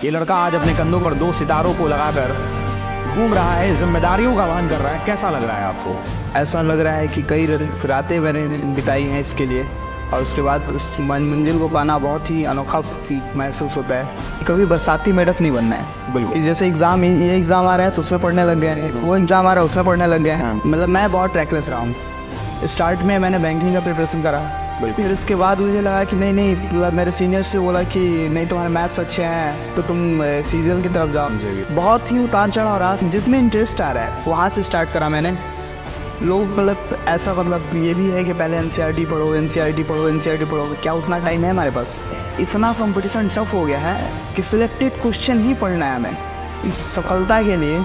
ये लड़का आज अपने कंधों पर 2 सितारों को लगाकर घूम रहा है, जिम्मेदारियों का वहन कर रहा है। कैसा लग रहा है आपको? ऐसा लग रहा है कि कई रातें मैंने बिताई हैं इसके लिए, और उसके बाद उस मंजिल को पाना बहुत ही अनोखा महसूस होता है। कभी बरसाती मेढक नहीं बनना है। बिल्कुल। जैसे एग्ज़ाम, ये एग्ज़ाम आ रहा है तो उसमें पढ़ने लग गए हैं, वो एग्ज़ाम आ रहा है उसमें पढ़ने लग गए हैं। मतलब मैं बहुत ट्रैकलेस रहा हूँ। स्टार्ट में मैंने बैंकिंग का प्रिपरेशन करा, फिर उसके बाद मुझे लगा कि नहीं मेरे सीनियर से बोला कि नहीं तुम्हारे मैथ्स अच्छे हैं तो तुम सीजीएल की तरफ जाओ। बहुत ही उतार चढ़ाव रहा, जिसमें इंटरेस्ट आ रहा है वहाँ से स्टार्ट करा मैंने। लोग मतलब ऐसा ये भी है कि पहले एनसीईआरटी पढ़ो। क्या उतना टाइम है हमारे पास? इतना कंपटीशन टफ हो गया है कि सिलेक्टेड क्वेश्चन ही पढ़ना है हमें। सफलता के लिए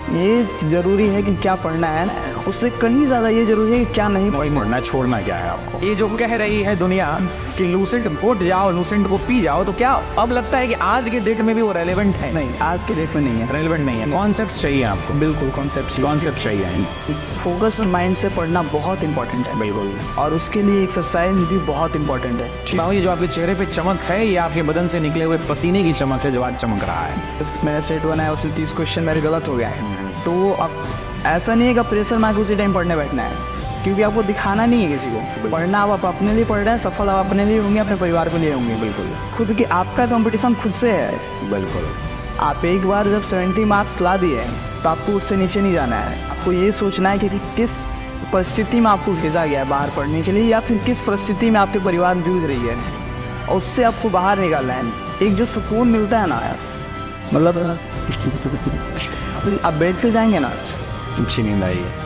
ये ज़रूरी है कि क्या पढ़ना है, उससे कहीं ज़्यादा ये ज़रूरी है कि क्या नहीं पढ़ना, छोड़ना क्या है आपको। ये जो कह रही है दुनिया कि लूसेंट घोट जाओ, लूसेंट को पी जाओ, तो क्या अब लगता है कि आज के डेट में भी वो रेलेवेंट है? नहीं, आज के डेट में नहीं है, रेलेवेंट नहीं है। कॉन्सेप्ट चाहिए आपको। बिल्कुल कॉन्सेप्ट चाहिए। फोकस और माइंड से पढ़ना बहुत इंपॉर्टेंट है। बिल्कुल। और उसके लिए एक्सरसाइज भी बहुत इंपॉर्टेंट है। ये जो आपके चेहरे पे चमक है, ये आपके बदन से निकले हुए पसीने की चमक है जो आज चमक रहा है। मेरा सेट बनाया, उसमें 30 क्वेश्चन मेरे गलत हो गया है, तो अब ऐसा नहीं है कि प्रेशर में उसी टाइम पढ़ने बैठना है, क्योंकि आपको दिखाना नहीं है किसी को। पढ़ना आप अपने लिए पढ़ रहे हैं, सफल आप अपने लिए होंगे, अपने परिवार के लिए होंगे। बिल्कुल। खुद की आपका कंपटीशन खुद से है। बिल्कुल। आप एक बार जब 70 मार्क्स ला दिए तो आपको उससे नीचे नहीं जाना है। आपको ये सोचना है कि किस परिस्थिति में आपको भेजा गया है बाहर पढ़ने के लिए, या फिर किस परिस्थिति में आपके परिवार जूझ रही है, और उससे आपको बाहर निकालना है। एक जो सुकून मिलता है ना यार, मतलब आप बेड पे जाएंगे ना, अच्छी नींद आई है,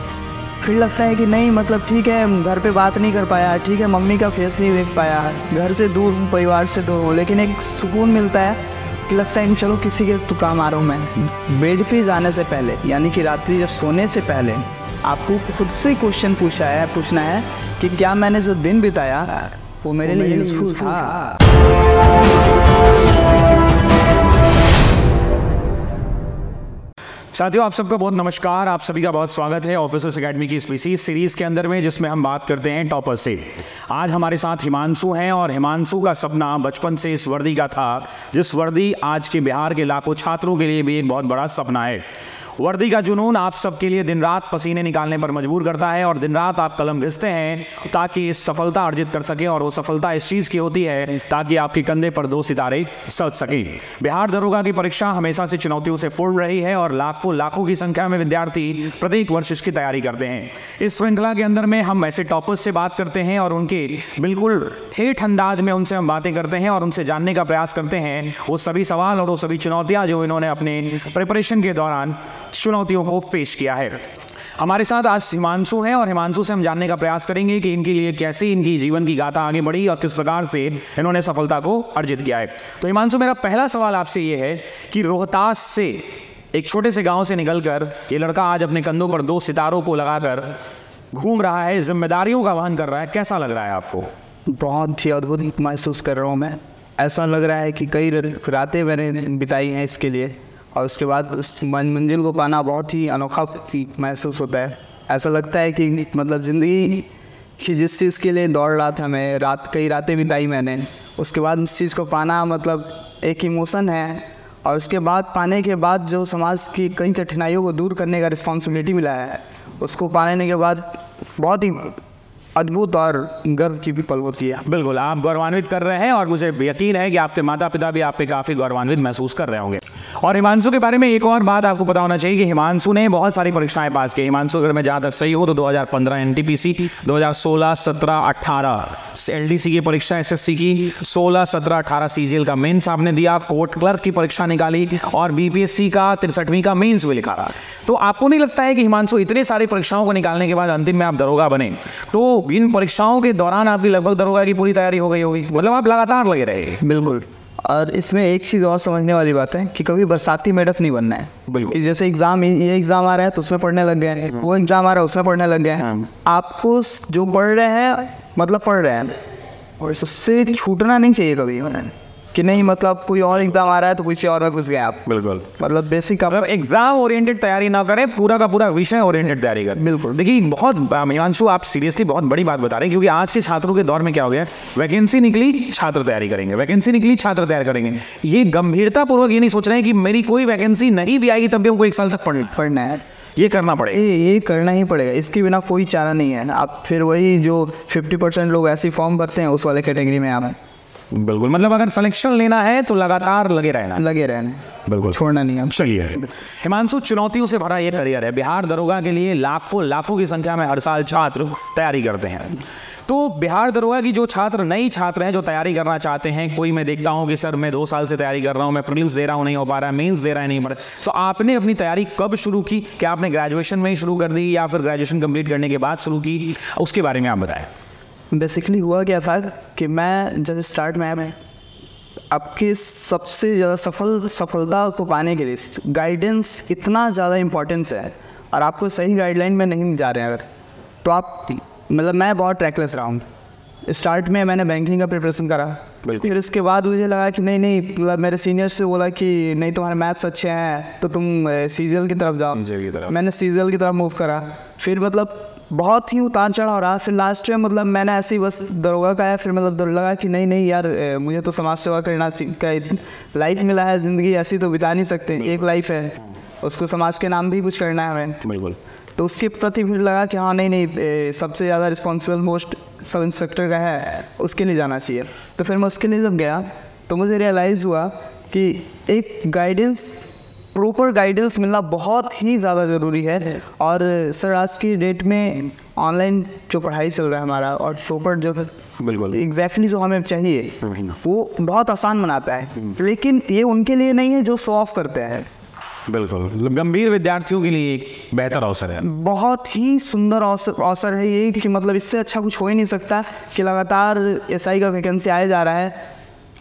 फिर लगता है कि नहीं मतलब ठीक है, घर पे बात नहीं कर पाया, ठीक है मम्मी का फेस नहीं देख पाया, घर से दूर हूँ, परिवार से दूर हूँ, लेकिन एक सुकून मिलता है कि लगता है कि चलो किसी के तो काम आ रहा हूँ मैं। बेड पे जाने से पहले, यानी कि रात्रि जब सोने से पहले, आपको खुद से क्वेश्चन पूछना है कि क्या मैंने जो दिन बिताया वो मेरे लिए यूजफुल था। साथियों, आप सबका बहुत नमस्कार। आप सभी का बहुत स्वागत है ऑफिसर्स एकेडमी की इस सीरीज़ के अंदर में, जिसमें हम बात करते हैं टॉपर से। आज हमारे साथ हिमांशु हैं, और हिमांशु का सपना बचपन से इस वर्दी का था, जिस वर्दी आज के बिहार के लाखों छात्रों के लिए भी एक बहुत बड़ा सपना है। वर्दी का जुनून आप सबके लिए दिन रात पसीने निकालने पर मजबूर करता है, और दिन रात आप कलम घिसते हैं ताकि इस सफलता अर्जित कर सके। और वो सफलता इस चीज़ की होती है ताकि आपके कंधे पर 2 सितारे सज सके। बिहार दरोगा की परीक्षा हमेशा से चुनौतियों से पूर्ण रही है, और लाखों की संख्या में विद्यार्थी प्रत्येक वर्ष इसकी तैयारी करते हैं। इस श्रृंखला के अंदर में हम ऐसे टॉपर्स से बात करते हैं, और उनके बिल्कुल ठेठ अंदाज में उनसे हम बातें करते हैं, और उनसे जानने का प्रयास करते हैं वो सभी सवाल और वो सभी चुनौतियाँ जो इन्होंने अपने प्रिपरेशन के दौरान चुनौतियों को पेश किया है। हमारे साथ आज हिमांशु हैं, और हिमांशु से हम जानने का प्रयास करेंगे कि इनके लिए कैसे इनकी जीवन की गाथा आगे बढ़ी और किस प्रकार से इन्होंने सफलता को अर्जित किया है। तो हिमांशु, मेरा पहला सवाल आपसे ये है कि रोहतास से, एक छोटे से गांव से निकलकर ये लड़का आज अपने कंधों पर 2 सितारों को लगाकर घूम रहा है, जिम्मेदारियों का वहन कर रहा है। कैसा लग रहा है आपको? बहुत ही अद्भुत महसूस कर रहा हूँ मैं। ऐसा लग रहा है कि कई रातें मैंने बिताई हैं इसके लिए, और उसके बाद उस मंजिल को पाना बहुत ही अनोखा महसूस होता है। ऐसा लगता है कि मतलब ज़िंदगी की जिस चीज़ के लिए दौड़ रहा था मैं, कई रातें बिताई मैंने, उसके बाद उस चीज़ को पाना मतलब एक इमोशन है, और उसके बाद पाने के बाद जो समाज की कई कठिनाइयों को दूर करने का रिस्पॉन्सिबिलिटी मिला है, उसको पाने के बाद बहुत ही अद्भुत और गर्व की भी पल होती है। बिल्कुल, आप गौरवान्वित कर रहे हैं, और मुझे यकीन है कि आपके माता पिता भी आप पे काफ़ी गौरवान्वित महसूस कर रहे होंगे। और हिमांशु के बारे में एक और बात आपको पता होना चाहिए कि हिमांशु ने बहुत सारी परीक्षाएं पास की। हिमांशु, अगर मैं जहाँ तक सही हूँ तो 2015 एनटीपीसी, 2016, 17, 18 एलडीसी की परीक्षा एसएससी की, 16, 17, 18 सीजीएल का मेंस आपने दिया, कोर्ट क्लर्क की परीक्षा निकाली, और बीपीएससी का 63वीं का मेंस भी लिखा। तो आपको नहीं लगता है कि हिमांशु इतने सारी परीक्षाओं को निकालने के बाद अंतिम में आप दरोगा बने, तो इन परीक्षाओं के दौरान आपकी लगभग दरोगा की पूरी तैयारी हो गई होगी, मतलब आप लगातार लगे रहे? बिल्कुल। और इसमें एक चीज़ और समझने वाली बात है कि कभी बरसाती मेढक नहीं बनना है। बिल्कुल। जैसे ये एग्ज़ाम आ रहा है तो उसमें पढ़ने लग गए हैं, वो एग्ज़ाम आ रहा है उसमें पढ़ने लग गए हैं। आपको जो पढ़ रहे हैं मतलब पढ़ रहे हैं, और उससे छूटना नहीं चाहिए कभी। कि नहीं मतलब कोई और एग्जाम आ रहा है तो किसी और में घुस गए आप। बिल्कुल, मतलब बेसिक मतलब एग्जाम ओरिएंटेड तैयारी ना करें, पूरा का पूरा विषय ओरिएंटेड तैयारी करें। बिल्कुल। देखिए बहुत हिमांशु, आप सीरियसली बहुत बड़ी बात बता रहे हैं, क्योंकि आज के छात्रों के दौर में क्या हो गया, वैकेंसी निकली छात्र तैयारी करेंगे, वैकेंसी निकली छात्र तैयारी करेंगे। ये गंभीरता पूर्वक ये नहीं सोच रहे हैं कि मेरी कोई वैकेंसी नहीं भी आएगी तब भी हमको 1 साल तक पढ़ना है, ये करना पड़ेगा। ये करना ही पड़ेगा, इसके बिना कोई चारा नहीं है। आप फिर वही जो 50% लोग ऐसे फॉर्म भरते हैं उस वाले कैटेगरी में आप। बिल्कुल, मतलब अगर सिलेक्शन लेना है तो लगातार लगे रहना, बिल्कुल, छोड़ना नहीं है। चलिए हिमांशु, चुनौतियों से भरा ये करियर है, बिहार दरोगा के लिए लाखों की संख्या में हर साल छात्र तैयारी करते हैं। तो बिहार दरोगा की जो नई छात्र हैं जो तैयारी करना चाहते हैं, कोई मैं देखता हूं कि सर मैं 2 साल से तैयारी कर रहा हूं, मैं प्रीलिम्स दे रहा हूं, नहीं हो पा रहा है, मेंस दे रहा है, नहीं पा रहा। तो आपने अपनी तैयारी कब शुरू की? क्या आपने ग्रेजुएशन में ही शुरू कर दी या फिर ग्रेजुएशन कंप्लीट करने के बाद शुरू की? उसके बारे में आप बताएं। बेसिकली हुआ क्या था कि मैं जब स्टार्ट में आया, मैं आपकी सबसे ज़्यादा सफलता को पाने के लिए गाइडेंस इतना ज़्यादा इम्पोर्टेंस है, और आपको सही गाइडलाइन में नहीं जा रहे हैं अगर, तो आप मतलब मैं बहुत ट्रैकलेस रहा हूँ। स्टार्ट में मैंने बैंकिंग का प्रिपरेशन करा, फिर उसके बाद मुझे लगा कि नहीं मतलब मेरे सीनियर से बोला कि नहीं तुम्हारे मैथ्स अच्छे हैं तो तुम सीजीएल की तरफ जाओ। मैंने सीजीएल की तरफ मूव करा, फिर मतलब बहुत ही उतार चढ़ाव रहा। फिर लास्ट में मतलब मैंने ऐसे ही बस दरोगा का है, फिर मतलब लगा कि नहीं यार मुझे तो समाज सेवा करना लाइफ मिला है, ज़िंदगी ऐसी तो बिता नहीं सकते, एक लाइफ है, उसको समाज के नाम भी कुछ करना है हमें। बिल्कुल। तो उसके प्रति फिर लगा कि हाँ नहीं सबसे ज़्यादा रिस्पॉन्सिबल पोस्ट सब इंस्पेक्टर का है, उसके लिए जाना चाहिए। तो फिर मैं उसके लिए जब गया तो मुझे रियलाइज़ हुआ कि एक प्रॉपर गाइडेंस मिलना बहुत ही ज़्यादा ज़रूरी है। और सर आज की डेट में ऑनलाइन जो पढ़ाई चल रहा है हमारा, और प्रॉपर जो बिल्कुल एग्जैक्टली जो हमें चाहिए वो बहुत आसान बनाता है, लेकिन ये उनके लिए नहीं है जो शो ऑफ करते हैं। बिल्कुल, गंभीर विद्यार्थियों के लिए एक बेहतर अवसर है, बहुत ही सुंदर अवसर है ये, कि मतलब इससे अच्छा कुछ हो ही नहीं सकता कि लगातार एसआई का वैकेंसी आया जा रहा है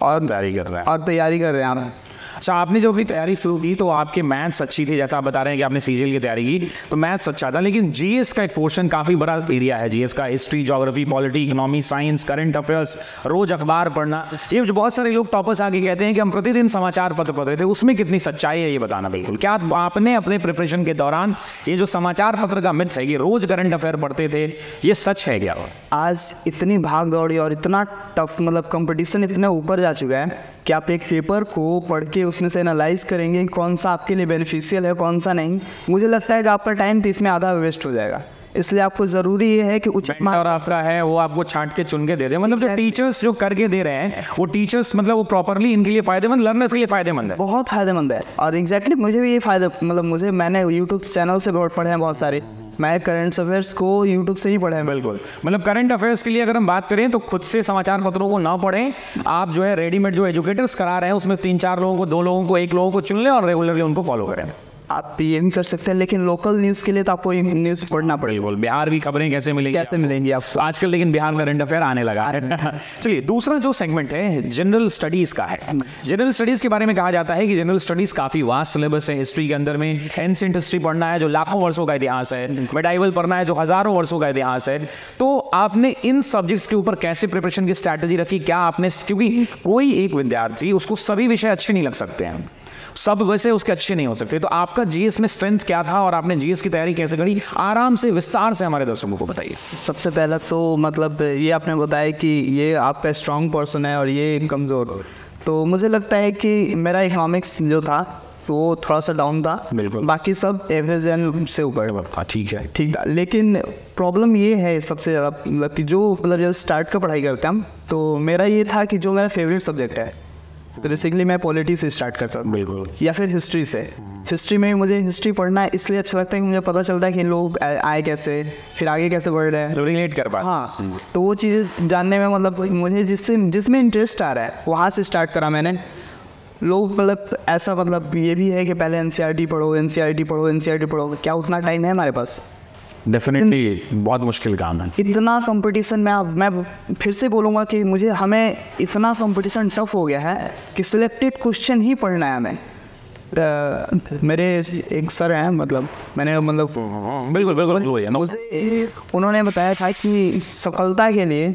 और तैयारी कर रहे हैं। अच्छा, आपने जो अपनी तैयारी शुरू की तो आपके मैथ्स अच्छी थी, जैसा आप बता रहे हैं कि आपने सीजीएल की तैयारी की तो मैथ्स अच्छा था, लेकिन जीएस का एक पोर्शन काफ़ी बड़ा एरिया है। जीएस का history, geography, polity, economy, science, current affairs, रोज अखबार पढ़ना, ये जो बहुत सारे लोग टॉपर्स आके कहते हैं कि हम प्रतिदिन समाचार पत्र पढ़ते थे, उसमें कितनी सच्चाई है ये बताना। बिल्कुल, क्या आपने अपने प्रिपरेशन के दौरान ये जो समाचार पत्र का मिथ है कि रोज करंट अफेयर पढ़ते थे, ये सच है क्या? आज इतनी भाग दौड़ी और इतना टफ मतलब कंपटीशन इतना ऊपर जा चुका है कि आप एक पेपर को पढ़ के उसमें से एनालाइज करेंगे कौन सा आपके लिए बेनिफिशियल है कौन सा नहीं। मुझे लगता है कि आपका टाइम तो इसमें आधा वेस्ट हो जाएगा, इसलिए आपको ज़रूरी ये है कि उचित और आपका है वो आपको छांट के चुन के दे दे। मतलब जो टीचर्स जो करके दे रहे हैं वो टीचर्स मतलब वो प्रॉपरली इनके लिए फ़ायदेमंद, लर्नर के लिए फ़ायदेमंद है, बहुत फ़ायदेमंद है। और एग्जैक्टली मुझे भी ये फ़ायदा मतलब मैंने यूट्यूब चैनल से बहुत पढ़े हैं बहुत सारे, मैं करंट अफेयर्स को यूट्यूब से ही पढ़े हैं। बिल्कुल, मतलब करंट अफेयर्स के लिए अगर हम बात करें तो खुद से समाचार पत्रों को ना पढ़ें, आप जो है रेडीमेड जो एजुकेटर्स करा रहे हैं उसमें 3-4 लोगों को, 2 लोगों को, 1 लोगों को चुन लें और रेगुलरली उनको फॉलो करें। आप ये भी कर सकते हैं, लेकिन लोकल न्यूज़ के लिए तो आपको न्यूज़ पढ़ना पड़ेगा। बिहार की खबरें कैसे मिलेंगी आपको आजकल, लेकिन बिहार में करंट अफेयर आने लगा है। चलिए, दूसरा जो सेगमेंट है जनरल स्टडीज़ का है। जनरल स्टडीज़ के बारे में कहा जाता है कि जनरल स्टडीज़ काफ़ी वास्ट सिलेबस है। हिस्ट्री के अंदर में एंशिएंट हिस्ट्री पढ़ना है जो लाखों वर्षों का इतिहास है, मेडाइवल पढ़ना है जो हज़ारों वर्षों का इतिहास है। तो आपने इन सब्जेक्ट्स के ऊपर कैसे प्रिपरेशन की स्ट्रैटेजी रखी? क्या आपने, क्योंकि कोई एक विद्यार्थी उसको सभी विषय अच्छे नहीं लग सकते हैं, सब वैसे उसके अच्छे नहीं हो सकते, तो आपका जीएस में स्ट्रेंथ क्या था और आपने जीएस की तैयारी कैसे करी? आराम से विस्तार से हमारे दर्शकों को बताइए। सबसे पहला तो मतलब ये आपने बताया कि ये आपका स्ट्रांग पर्सन है और ये कमज़ोर, तो मुझे लगता है कि मेरा इकोनॉमिक्स जो था वो थोड़ा सा डाउन था, बिल्कुल, बाकी सब एवरेज से ऊपर था। ठीक था, लेकिन प्रॉब्लम ये है सबसे ज़्यादा मतलब कि जो मतलब जब स्टार्ट का पढ़ाई करते हैं हम, तो मेरा ये था कि जो मेरा फेवरेट सब्जेक्ट है तो बेसिकली मैं पॉलिटी से स्टार्ट करता हूँ, बिल्कुल, या फिर हिस्ट्री से। हिस्ट्री में मुझे हिस्ट्री पढ़ना इसलिए अच्छा लगता है कि मुझे पता चलता है कि लोग आए कैसे, फिर आगे कैसे बढ़ रहे हैं, रिलेट कर पाए। हाँ, तो वो चीज़ जानने में मतलब मुझे जिसमें इंटरेस्ट आ रहा है वहाँ से स्टार्ट करा मैंने। लोग मतलब ऐसा मतलब ये भी है कि पहले एनसीईआरटी पढ़ो, क्या उतना टाइम है हमारे पास? डेफिनेटली बहुत मुश्किल काम है। इतना कंपटीशन में मैं फिर से बोलूँगा कि हमें इतना कंपटीशन टफ हो गया है कि सिलेक्टेड क्वेश्चन ही पढ़ना है हमें। मेरे एक सर हैं, मतलब मैंने मतलब बिल्कुल मुझे उन्होंने बताया था कि सफलता के लिए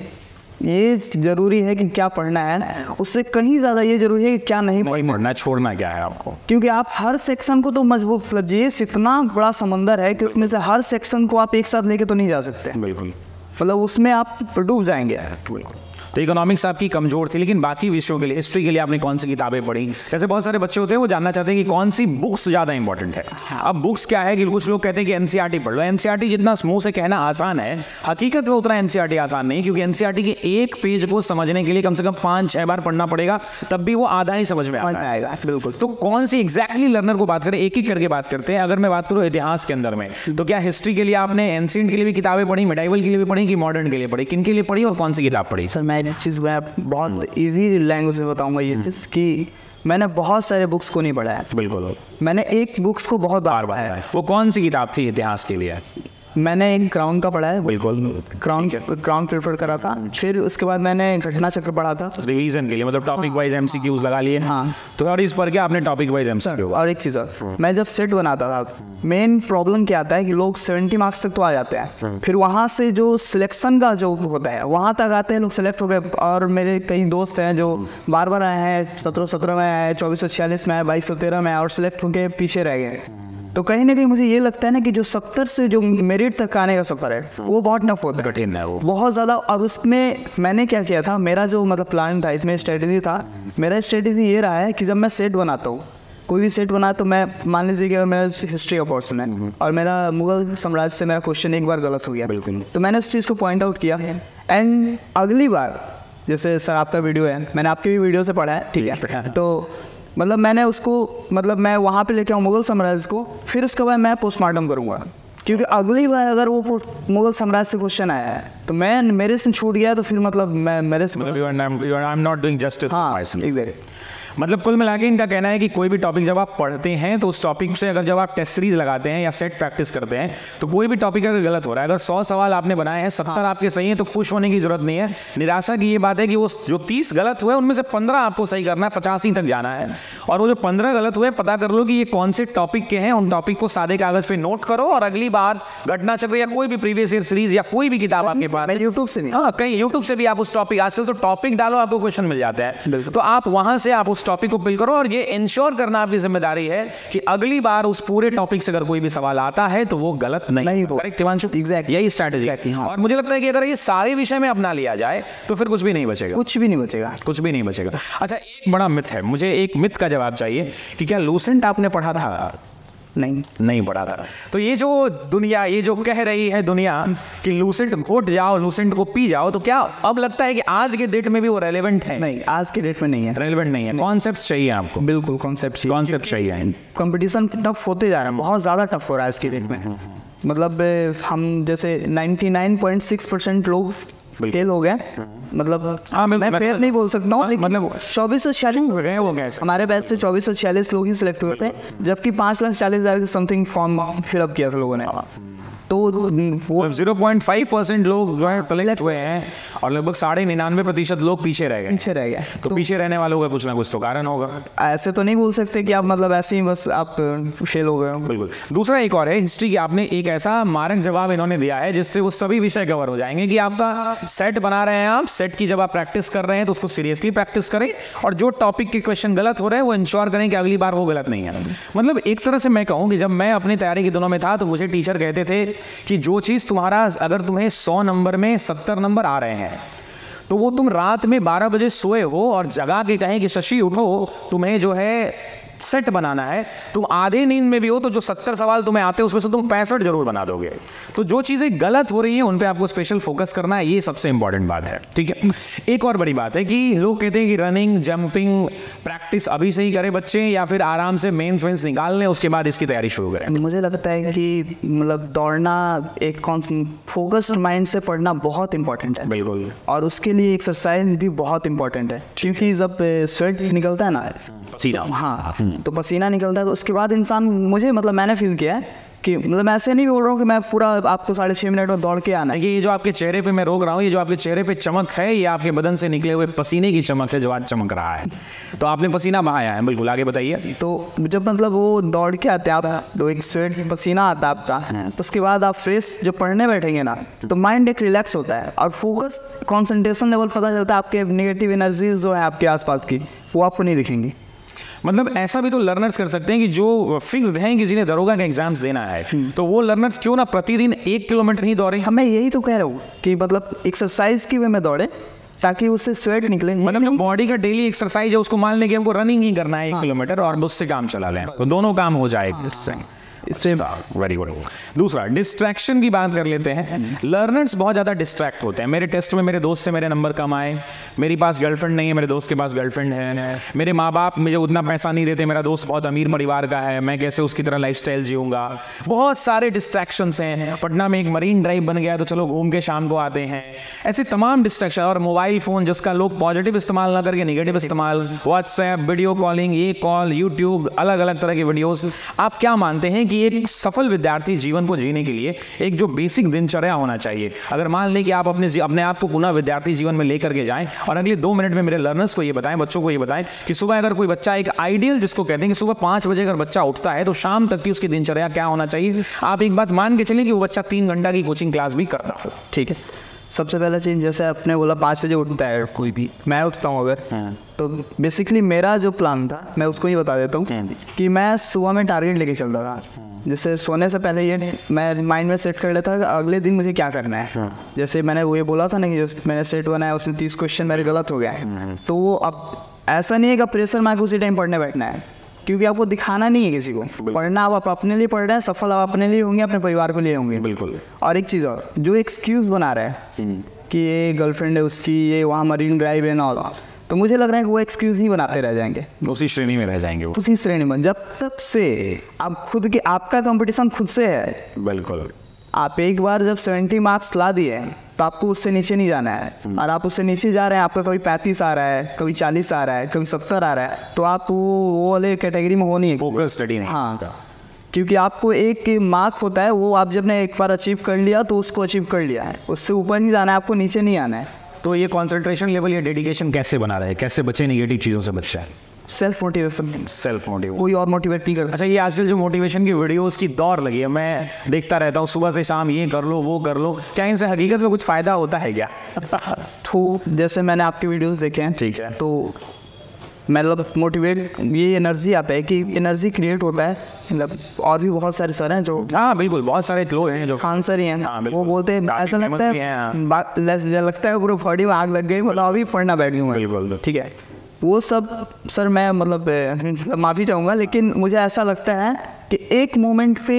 ये ज़रूरी है कि क्या पढ़ना है, उससे कहीं ज़्यादा ये ज़रूरी है कि क्या नहीं पढ़ना, छोड़ना क्या है आपको, क्योंकि आप हर सेक्शन को तो मजबूत, ये इतना बड़ा समंदर है कि उसमें से हर सेक्शन को आप एक साथ लेके तो नहीं जा सकते। बिल्कुल, मतलब उसमें आप डूब जाएंगे। बिल्कुल। तो इकोनॉमिक्स आपकी कमजोर थी, लेकिन बाकी विषयों के लिए, हिस्ट्री के लिए आपने कौन सी किताबें पढ़ी? जैसे बहुत सारे बच्चे होते हैं वो जानना चाहते हैं कि कौन सी बुक्स ज़्यादा इंपॉर्टेंट है। अब बुक्स क्या है कि कुछ लोग कहते हैं कि एनसीईआरटी पढ़ लो। एनसीईआरटी जितना मुंह से कहना आसान है, हकीकत में उतना एनसीईआरटी आसान नहीं, क्योंकि एनसीईआरटी के एक पेज को समझने के लिए कम से कम 5-6 बार पढ़ना पड़ेगा, तब भी वो आधा ही समझ में आएगा। बिल्कुल। तो कौन सी एग्जैक्टली लर्नर को बात करें, एक एक करके बात करते हैं। अगर मैं बात करूँ इतिहास के अंदर में, तो क्या हिस्ट्री के लिए आपने एंशिएंट के लिए भी किताबें पढ़ी, मिडाइवल के लिए भी पढ़ी, कि मॉडर्न के लिए पढ़ी? किन के लिए पढ़ी और कौन सी किताब पढ़ी? सर मैं चीज़ बहुत इजी लैंग्वेज में बताऊंगा ये चीज़ कि मैंने बहुत सारे बुक्स को नहीं पढ़ा है। बिल्कुल। मैंने एक बुक्स को बहुत बार पढ़ा है। वो कौन सी किताब थी इतिहास के लिए? मैंने एक क्राउन का पढ़ा है। बिल्कुल, क्राउन प्रेफर करा था। फिर उसके बाद मैंने घटना चक्र पढ़ा था रिवीजन के लिए, मतलब टॉपिक वाइज एमसीक्यूज लगा लिए। हाँ। तो और इस पर क्या आपने टॉपिक वाइज एमसीक्यू? और एक चीज़ और, मैं जब सेट बनाता था, मेन प्रॉब्लम क्या आता है कि लोग 70 मार्क्स तक तो आ जाते हैं, फिर वहाँ से जो सिलेक्शन का जो होता है वहाँ तक आते हैं, लोग सेलेक्ट हो गए। और मेरे कई दोस्त हैं जो बार बार आए हैं, 1717 में आए, 2446 में आए, 2213 में आए, और सेलेक्ट होकर पीछे रह गए। तो कहीं ना कहीं मुझे ये लगता है ना कि जो 70 से जो मेरिट तक आने का सफ़र है वो बहुत टफ होता है, कठिन है वो बहुत ज़्यादा। और उसमें मैंने क्या किया था, मेरा जो मतलब प्लान था, इसमें स्ट्रेटजी था, मेरा स्ट्रेटजी ये रहा है कि जब मैं सेट बनाता हूँ, कोई भी सेट बना, तो मैं मान लीजिए कि अगर मेरा हिस्ट्री का पोर्शन है और मेरा मुगल साम्राज्य से मेरा क्वेश्चन एक बार गलत हो गया, बिल्कुल, तो मैंने उस चीज़ को पॉइंट आउट किया। एंड अगली बार, जैसे सर आपका वीडियो है, मैंने आपके भी वीडियो से पढ़ा है, ठीक है, तो मतलब मैंने उसको, मतलब मैं वहाँ पे लेके आऊँ मुगल साम्राज्य को, फिर उसके बाद मैं पोस्टमार्टम करूँगा, क्योंकि अगली बार अगर वो मुगल साम्राज्य से क्वेश्चन आया है तो मैं मेरे से छूट गया, तो फिर मतलब मैं मेरे से I am not doing justice. हाँ, एग्जैक्टली। मतलब कुल मिला के इनका कहना है कि कोई भी टॉपिक जब आप पढ़ते हैं तो उस टॉपिक से अगर जब आप टेस्ट सीरीज लगाते हैं या सेट प्रैक्टिस करते हैं, तो कोई भी टॉपिक अगर गलत हो रहा है, अगर 100 सवाल आपने बनाए हैं, 70 आपके सही हैं, तो खुश होने की जरूरत नहीं है। निराशा की ये बात है कि वो जो 30 गलत हुए उनमें से 15 आपको सही करना है, 85 तक जाना है। और वो जो 15 गलत हुए, पता कर लो कि ये कौन से टॉपिक के हैं, उन टॉपिक को सादे कागज पे नोट करो, और अगली बार घटना चक्र या कोई भी प्रीवियस ईयर सीरीज या कोई भी किताब आपके पास, मैं यूट्यूब से नहीं, हाँ, कहीं यूट्यूब से भी आप उस टॉपिक, आजकल तो टॉपिक डालो आपको क्वेश्चन मिल जाता है, तो आप वहां से आप उस टॉपिक को पिल करो। और ये इंश्योर करना आपकी जिम्मेदारी है कि अगली बार उस पूरे टॉपिक से अगर कोई भी सवाल आता है तो वो गलत नहीं हो। करेक्ट हिमांशु? एग्जैक्टली, यही स्ट्रैटेजी। हाँ। और मुझे लगता है कि अगर ये सारे विषय में अपना लिया जाए तो फिर कुछ भी नहीं बचेगा, कुछ भी नहीं बचेगा, कुछ भी नहीं बचेगा। अच्छा, एक बड़ा मिथ है, मुझे एक मिथ का जवाब चाहिए कि क्या लूसेंट आपने पढ़ा था? नहीं पढ़ा था। तो ये जो दुनिया, ये जो कह रही है दुनिया कि लूसेंट घोट जाओ, लूसेंट को पी जाओ, तो क्या अब लगता है कि आज के डेट में भी वो रेलेवेंट है? नहीं, आज के डेट में नहीं है, रेलेवेंट नहीं है। कॉन्सेप्ट चाहिए आपको। बिल्कुल कॉन्सेप्ट चाहिए। कंपटीशन टफ होते जा रहा है, बहुत ज़्यादा टफ हो रहा है आज के डेट में। मतलब हम जैसे 99.6% लोग फेल हो गए, मतलब हाँ, मैं फेल नहीं बोल सकता हूँ, मतलब 2446 हमारे बैच से 2446 लोग ही सिलेक्ट हुए थे, जबकि 5,40,000 के समथिंग फॉर्म फिलअप किया था लोगों ने। तो वो 0.5% लोग जो है सेलेक्ट हुए हैं और लगभग 99.5% लोग पीछे रह गए। तो पीछे रहने वालों का कुछ ना कुछ तो कारण होगा। ऐसे तो नहीं बोल सकते कि आप मतलब ऐसे ही बस आप फेल हो गए हो। बिल्कुल। दूसरा एक और है, हिस्ट्री की आपने एक ऐसा मारक जवाब इन्होंने दिया है जिससे वो सभी विषय कवर हो जाएंगे कि आपका सेट बना रहे हैं, आप सेट की जब आप प्रैक्टिस कर रहे हैं तो उसको सीरियसली प्रैक्टिस करें, और जो टॉपिक के क्वेश्चन गलत हो रहे हैं वो इंश्योर करें कि अगली बार वो गलत नहीं है। मतलब एक तरह से मैं कहूँ कि जब मैं अपनी तैयारी के दिनों में था तो मुझे टीचर कहते थे कि जो चीज़ तुम्हारा, अगर तुम्हें 100 नंबर में 70 नंबर आ रहे हैं तो वो तुम रात में 12 बजे सोए हो और जगा के कहें कि शशि उठो, तुम्हें जो है सेट बनाना है, तुम आधे नींद में भी हो तो जो 70 सवाल तुम्हें आते हैं उसमें से तुम 65 जरूर बना दोगे। तो जो चीज़ें गलत हो रही हैं उन पे आपको स्पेशल फोकस करना है, ये सबसे इंपॉर्टेंट बात है। ठीक है। एक और बड़ी बात है कि लोग कहते हैं कि रनिंग, जंपिंग प्रैक्टिस अभी से ही करें बच्चे, या फिर आराम से मेंस वेंस निकाल लें उसके बाद इसकी तैयारी शुरू करें। मुझे लगता है कि मतलब दौड़ना एक फोकस्ड माइंड से पढ़ना बहुत इंपॉर्टेंट है। बिल्कुल। और उसके लिए एक्सरसाइज भी बहुत इंपॉर्टेंट है, क्योंकि जब स्वेट निकलता है ना, पसीना, हाँ, तो पसीना निकलता है तो उसके बाद इंसान, मुझे मतलब मैंने फील किया है कि मतलब मैं ऐसे नहीं बोल रहा हूँ कि मैं पूरा आपको 6.5 मिनट में दौड़ के आना है। ये जो आपके चेहरे पे मैं रोक रहा हूँ, ये जो आपके चेहरे पे चमक है, ये आपके बदन से निकले हुए पसीने की चमक है जो आज चमक रहा है। तो आपने पसीना बहाया है, बिल्कुल, आगे बताइए। तो जब मतलब वो दौड़ के आते हैं आप, तो एक स्वेट पसीना आता है आपका, तो उसके बाद आप फ्रेश जब पढ़ने बैठेंगे ना, तो माइंड एक रिलैक्स होता है और फोकस कंसंट्रेशन लेवल पता चलता है। आपके नेगेटिव एनर्जीज जो है आपके आसपास की, वो आपको नहीं दिखेंगी। मतलब ऐसा भी तो लर्नर्स कर सकते हैं कि जो फिक्स्ड हैं कि जिन्हें दरोगा का एग्जाम्स देना है, तो वो लर्नर्स क्यों ना प्रतिदिन 1 किलोमीटर ही दौड़े। मैं यही तो कह रहा हूँ कि मतलब एक्सरसाइज की वे में दौड़े ताकि उससे स्वेट निकले। मतलब जो बॉडी का डेली एक्सरसाइज है उसको मान लें कि हमको रनिंग ही करना है 1 किलोमीटर और उससे काम चला लें, तो दोनों काम हो जाएगा इससे। Very good. दूसरा, डिस्ट्रैक्शन की बात कर लेते हैं। लर्नर्स बहुत ज़्यादा डिस्ट्रैक्ट होते हैं। मेरे टेस्ट में मेरे दोस्त से मेरे नंबर कम आए, मेरे पास गर्लफ्रेंड नहीं है, मेरे दोस्त के पास गर्लफ्रेंड है, मेरे माँ बाप मुझे उतना पैसा नहीं देते, मेरा दोस्त बहुत अमीर परिवार का है, मैं कैसे उसकी तरह लाइफस्टाइल जीऊँगा। बहुत सारे डिस्ट्रैक्शंस हैं। पटना में एक मरीन ड्राइव बन गया तो चलो घूम के शाम को आते हैं। ऐसे तमाम डिस्ट्रैक्शन। और मोबाइल फ़ोन जिसका लोग पॉजिटिव इस्तेमाल ना करके निगेटिव इस्तेमाल, व्हाट्सएप, वीडियो कॉलिंग, ये कॉल, यूट्यूब, अलग अलग तरह के वीडियोज़। आप क्या मानते हैं कि एक सफल विद्यार्थी जीवन को जीने के लिए एक जो बेसिक दिनचर्या होना चाहिए, अगर मान लें कि आप अपने आप को पुनः विद्यार्थी जीवन में लेकर के जाएं और अगले 2 मिनट में मेरे लर्नर्स को ये बताएं, बच्चों को ये बताएं कि सुबह अगर कोई बच्चा, एक आइडियल जिसको कहते हैं कि सुबह 5 बजे अगर बच्चा उठता है तो शाम तक की उसकी दिनचर्या क्या होना चाहिए, आप एक बात मान के चलें कि वो बच्चा 3 घंटा की कोचिंग क्लास भी करता हो। ठीक है। सबसे पहला चीज़, जैसे आपने बोला 5 बजे उठता है कोई भी, मैं उठता हूँ अगर, तो बेसिकली मेरा जो प्लान था मैं उसको ही बता देता हूँ कि मैं सुबह में टारगेट लेके चलता था। जैसे सोने से पहले ये मैं माइंड में सेट कर लेता था कि अगले दिन मुझे क्या करना है। जैसे मैंने वो ये बोला था ना कि जो मैंने सेट बनाया उसमें 30 क्वेश्चन मेरे गलत हो गया है, तो वो अब ऐसा नहीं है कि प्रेशर में उसी टाइम पढ़ने बैठना है, क्योंकि आपको दिखाना नहीं है किसी को। पढ़ना आप अपने लिए पढ़ रहे हैं, सफल आप अपने लिए होंगे, अपने परिवार के लिए होंगे। बिल्कुल। और एक चीज़ और, जो एक्सक्यूज़ बना रहा है कि ये गर्लफ्रेंड है उसकी, ये वहाँ मरीन ड्राइव है ना, तो मुझे लग रहा है कि वो एक्सक्यूज़ ही बनाते रह जाएंगे, उसी श्रेणी में रह जाएंगे वो। उसी श्रेणी में, जब तक से आप खुद के, आपका कंपटीशन खुद से है। बिल्कुल। आप एक बार जब 70 मार्क्स ला दिए तो आपको उससे नीचे नहीं जाना है। और आप उससे नीचे जा रहे हैं, आपका कभी 35 आ रहा है, कभी 40 आ रहा है, कभी 70 आ रहा है, तो आप वो वाले कैटेगरी में हो नहीं है। फोकस स्टडी नहीं। हाँ, क्योंकि आपको एक मार्क होता है, वो आप जब ने एक बार अचीव कर लिया तो उसको अचीव कर लिया है, उससे ऊपर नहीं जाना है, आपको नीचे नहीं आना है। तो ये कॉन्सेंट्रेशन लेवल, ये डेडिकेशन कैसे बना रहे, कैसे बचे नेगेटिव चीज़ों से बच जाए? Self motivation. सेल्फ मोटिवेशन, कोई और मोटिवेट नहीं करता। अच्छा, ये आजकल जो मोटिवेशन की वीडियोस की दौर लगी है, मैं देखता रहता हूँ सुबह से शाम, ये कर लो वो कर लो, क्या इनसे हकीकत में कुछ फ़ायदा होता है क्या? तो जैसे मैंने आपके वीडियोस देखे हैं, ठीक है, तो मतलब मोटिवेट, ये एनर्जी आता है कि एनर्जी क्रिएट होता है। मतलब और भी बहुत सारे सर हैं जो, हाँ बिल्कुल, बहुत सारे लोग हैं जो खान सर ही हैं, हाँ, वो बोलते हैं ऐसा लगता है लगता है पूरे बॉडी में आग लग गई, मतलब अभी पढ़ना बैठ गई। बिल्कुल, ठीक है। वो सब सर मैं मतलब माफ़ी चाहूँगा, लेकिन मुझे ऐसा लगता है कि एक मोमेंट पे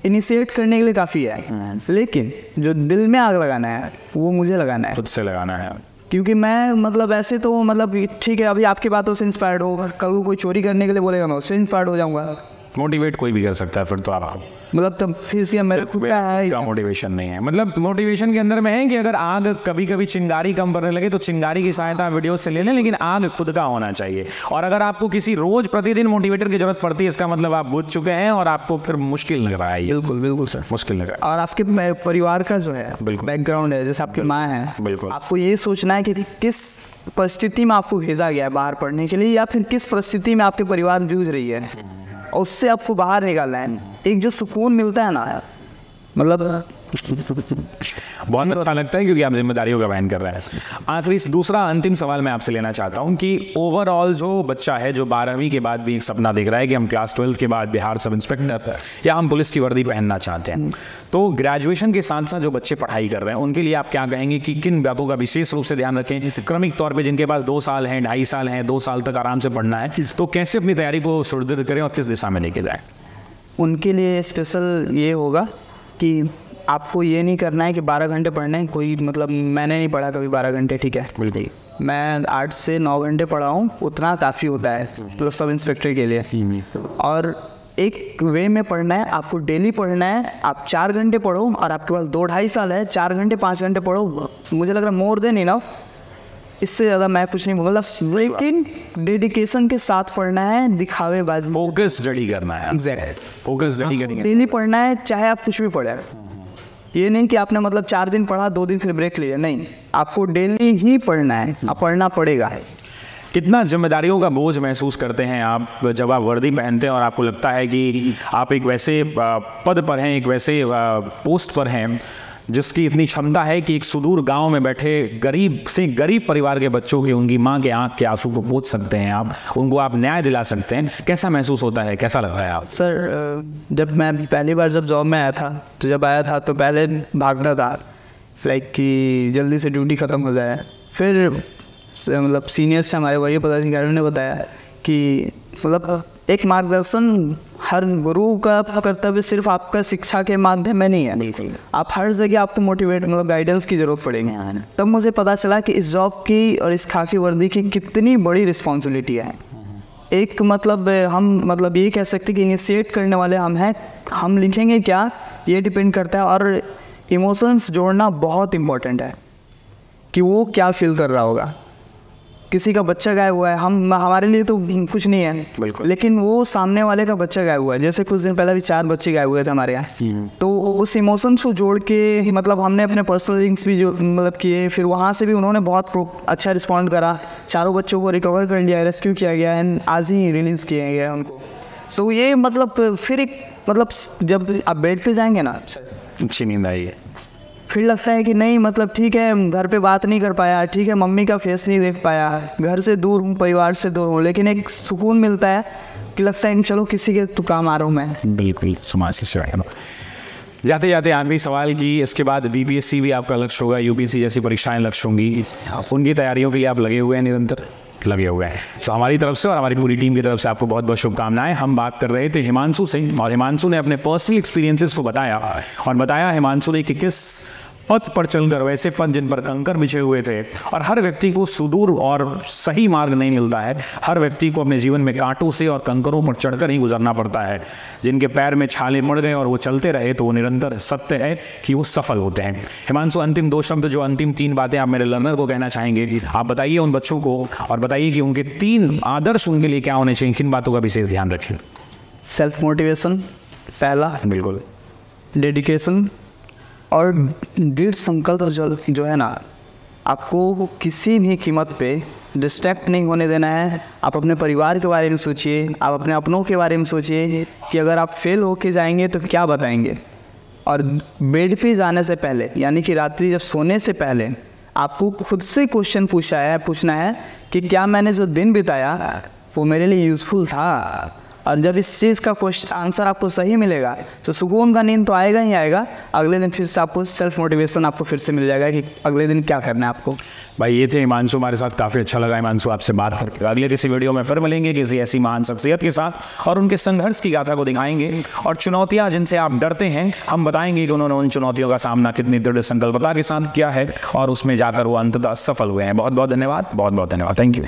इनिशिएट करने के लिए काफ़ी है, लेकिन जो दिल में आग लगाना है वो मुझे लगाना है, खुद से लगाना है। क्योंकि मैं मतलब ऐसे तो मतलब ठीक है, अभी आपकी बातों से इंस्पायर्ड हो, कल को कोई चोरी करने के लिए बोलेगा मैं उससे इंस्पायर्ड हो जाऊँगा। मोटिवेट कोई भी कर सकता है फिर तो आपको, मतलब तब फिर मेरे खुद का मोटिवेशन नहीं है। मतलब मोटिवेशन के अंदर में है कि अगर आग कभी कभी चिंगारी कम पड़ने लगे तो चिंगारी की सहायता वीडियो से ले लें, लेकिन आग खुद का होना चाहिए। और अगर आपको किसी रोज प्रतिदिन मोटिवेटर की जरूरत पड़ती है, इसका मतलब आप बुझ चुके हैं और आपको फिर मुश्किल लग रहा है। बिल्कुल बिल्कुल सर, मुश्किल लग रहा है। और आपके परिवार का जो है बैकग्राउंड है, जैसे आपकी माँ है, बिल्कुल आपको ये सोचना है कि किस परिस्थिति में आपको भेजा गया है बाहर पढ़ने के लिए, या फिर किस परिस्थिति में आपके परिवार जूझ रही है, और उससे आपको बाहर निकालना है। एक जो सुकून मिलता है ना, मतलब बहुत अच्छा लगता है, क्योंकि आप जिम्मेदारियों का बयान कर रहे हैं। आखिरी दूसरा अंतिम सवाल मैं आपसे लेना चाहता हूं कि ओवरऑल जो बच्चा है जो 12वीं के बाद भी एक सपना देख रहा है कि हम क्लास 12 के बाद बिहार सब इंस्पेक्टर या हम पुलिस की वर्दी पहनना चाहते हैं, तो ग्रेजुएशन के साथ साथ जो बच्चे पढ़ाई कर रहे हैं उनके लिए आप क्या कहेंगे कि किन बातों का विशेष रूप से ध्यान रखें? क्रमिक तौर पर जिनके पास 2 साल हैं, 2.5 साल हैं, 2 साल तक आराम से पढ़ना है, तो कैसे अपनी तैयारी को सुदृढ़ करें और किस दिशा में लेके जाएं? उनके लिए स्पेशल ये होगा कि आपको ये नहीं करना है कि 12 घंटे पढ़ने हैं। कोई मतलब मैंने नहीं पढ़ा कभी 12 घंटे, ठीक है, बिल्कुल, मैं 8 से 9 घंटे पढ़ा हूँ, उतना काफ़ी होता है तो सब इंस्पेक्टर के लिए। और एक वे में पढ़ना है, आपको डेली पढ़ना है। आप 4 घंटे पढ़ो और आपके पास 2-2.5 साल है, 4 घंटे 5 घंटे पढ़ो, मुझे लग रहा है मोर देन इनफ इससे ज़्यादा मैं कुछ नहीं बोला, लेकिन डेडिकेशन के साथ पढ़ना है, दिखावेबाजी, फोकस स्टडी करना है। एग्जैक्ट, फोकस स्टडी करेंगे, डेली पढ़ना है, चाहे आप कुछ भी पढ़े। ये नहीं कि आपने मतलब 4 दिन पढ़ा, 2 दिन फिर ब्रेक लिया, नहीं, आपको डेली ही पढ़ना है, आप पढ़ना पड़ेगा। कितना जिम्मेदारियों का बोझ महसूस करते हैं आप जब आप वर्दी पहनते हैं और आपको लगता है कि आप एक वैसे पद पर हैं, एक वैसे पोस्ट पर हैं जिसकी इतनी क्षमता है कि एक सुदूर गांव में बैठे गरीब से गरीब परिवार के बच्चों की, उनकी माँ के आंख के आंसू को पोंछ सकते हैं आप, उनको आप न्याय दिला सकते हैं। कैसा महसूस होता है, कैसा लगता है आप? सर, जब मैं पहली बार जब जॉब में आया था, तो जब आया था तो पहले भागना था, लाइक कि जल्दी से ड्यूटी ख़त्म हो जाए। फिर मतलब सीनियर से हमारे वरीय पदाधिकारियों ने बताया कि मतलब एक मार्गदर्शन, हर गुरु का कर्तव्य सिर्फ आपका शिक्षा के माध्यम में नहीं है, बिल्कुल, आप हर जगह आपको मोटिवेट मतलब गाइडेंस की ज़रूरत पड़ेगी। तब मुझे पता चला कि इस जॉब की और इस खाकी वर्दी की कितनी बड़ी रिस्पॉन्सिबिलिटी है। एक मतलब हम मतलब ये कह सकते कि इनिशिएट करने वाले हम हैं, हम लिखेंगे क्या ये डिपेंड करता है, और इमोशंस जोड़ना बहुत इम्पोर्टेंट है कि वो क्या फील कर रहा होगा। किसी का बच्चा गायब हुआ है, हमारे लिए तो कुछ नहीं है, बिल्कुल, लेकिन वो सामने वाले का बच्चा गायब हुआ है। जैसे कुछ दिन पहले भी 4 बच्चे गायब हुए थे हमारे यहाँ, तो उस इमोशंस को जोड़ के मतलब हमने अपने पर्सनल लिंक्स भी जो मतलब किए, फिर वहाँ से भी उन्होंने बहुत अच्छा रिस्पॉन्ड करा, 4 बच्चों को रिकवर कर लिया, रेस्क्यू किया गया एंड आज ही रिलीज़ किया गया उनको। तो ये मतलब फिर एक मतलब जब आप बेड पे जाएंगे ना, अच्छी नींद आई है, फिर लगता है कि नहीं मतलब ठीक है, घर पे बात नहीं कर पाया, ठीक है मम्मी का फेस नहीं देख पाया, घर से दूर हूँ, परिवार से दूर हूँ, लेकिन एक सुकून मिलता है कि लगता है कि चलो किसी के तो काम आ रहा हूँ मैं। बिल्कुल, समाज की सेवा। जाते जाते आखिरी सवाल की, इसके बाद बीपीएससी भी आपका लक्ष्य होगा, यूपीएससी जैसी परीक्षाएं लक्ष्य होंगी, उनकी तैयारियों के लिए आप लगे हुए हैं, निरंतर लगे हुए हैं। तो हमारी तरफ से और हमारी पूरी टीम की तरफ से आपको बहुत बहुत शुभकामनाएं। हम बात कर रहे थे हिमांशु से, और हिमांशु ने अपने पर्सनल एक्सपीरियंसेस को बताया, और बताया हिमांशु ने कि किस पथ पर चलकर, वैसे पथ जिन पर कंकर बिछे हुए थे, और हर व्यक्ति को सुदूर और सही मार्ग नहीं मिलता है, हर व्यक्ति को अपने जीवन में कांटों से और कंकरों पर चढ़कर ही गुजरना पड़ता है। जिनके पैर में छाले मड़ गए और वो चलते रहे, तो वो निरंतर सत्य है कि वो सफल होते हैं। हिमांशु, अंतिम 2 शब्द, जो अंतिम 3 बातें आप मेरे लर्नर को कहना चाहेंगे, आप बताइए उन बच्चों को, और बताइए कि उनके 3 आदर्श उनके लिए क्या होने चाहिए, किन बातों का विशेष ध्यान रखें। सेल्फ मोटिवेशन पहला, बिल्कुल, डेडिकेशन और दृढ़ संकल्प जो है ना, आपको किसी भी कीमत पे डिस्ट्रैक्ट नहीं होने देना है। आप अपने परिवार के बारे में सोचिए, आप अपने अपनों के बारे में सोचिए कि अगर आप फेल होके जाएंगे तो क्या बताएंगे। और बेड पे जाने से पहले, यानी कि रात्रि जब सोने से पहले, आपको खुद से क्वेश्चन पूछना है कि क्या मैंने जो दिन बिताया वो मेरे लिए यूज़फुल था। और जब इस चीज़ का आंसर आपको सही मिलेगा तो सुकून का नींद तो आएगा ही आएगा, अगले दिन फिर से आपको सेल्फ मोटिवेशन आपको फिर से मिल जाएगा कि अगले दिन क्या करना है आपको। भाई ये थे हिमांशु हमारे साथ, काफ़ी अच्छा लगा हिमांशु आपसे बात करके। अगले किसी वीडियो में फिर मिलेंगे किसी ऐसी महान शख्सियत के साथ, और उनके संघर्ष की गाथा को दिखाएंगे, और चुनौतियाँ जिनसे आप डरते हैं हम बताएंगे कि उन्होंने उन चुनौतियों का सामना कितनी दृढ़ संकल्पता के साथ किया है, और उसमें जाकर वो अंततः सफल हुए हैं। बहुत बहुत धन्यवाद, बहुत बहुत धन्यवाद, थैंक यू।